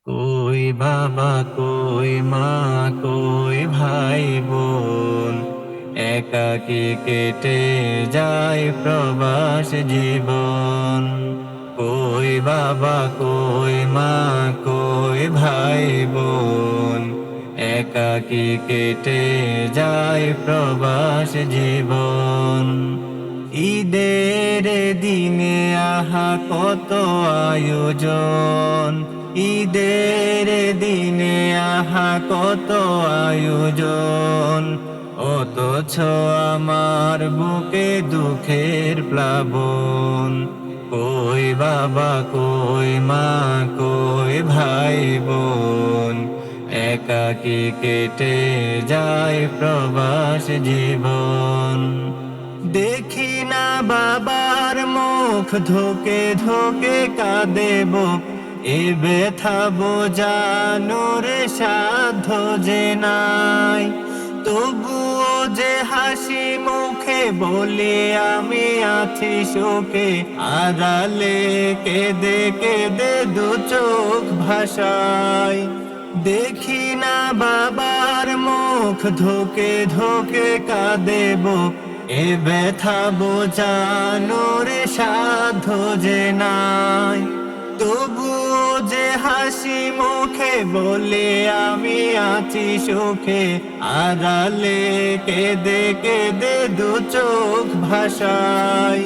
কই বাবা কই মা কই ভাই বোন, একাকী কেটে যায় প্রবাস জীবন। কই বাবা কই মা কই ভাই বোন, একাকী কেটে যায় প্রবাস জীবন। ঈদের দিনে আহা কত আয়োজন, ঈদের দিনে আহা কত আয়োজন, অথচ আমার বুকে দুঃখের প্লাবন। কই বাবা কই মা কই ভাই বোন, একাকী কেটে যায় প্রবাস জীবন। দেখি না বাবার মুখ ধোকে ধোকে কাঁদে বুক, এ ব্যথা বোঝানোর সাধ্য যে নাই। তবুও যে হাসি মুখে বলি আমি আছি সুখে, আড়ালে কেঁদে কেঁদে দু চোখ ভাসায়। দেখি না বাবার মুখ ধোকে ধোকে কাঁদে বুক, এ ব্যথা বোঝানোর সাধ্য যে নাই। তবুও যে হাসি মুখে বলে আমি আছি সুখে, আড়ালে কেঁদে কেঁদে দু চোখ ভাসায়।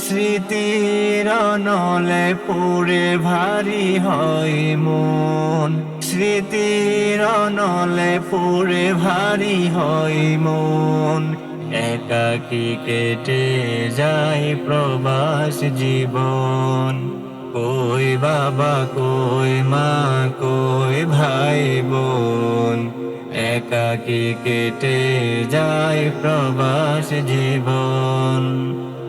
স্মৃতির নলে পড়ে ভারী হয় মন, স্মৃতির নলে পড়ে ভারী হয় মন, একাকী কেটে যায় প্রবাস জীবন। কই বাবা কই মা কই ভাই বোন, একাকী কেটে যায় প্রবাস জীবন।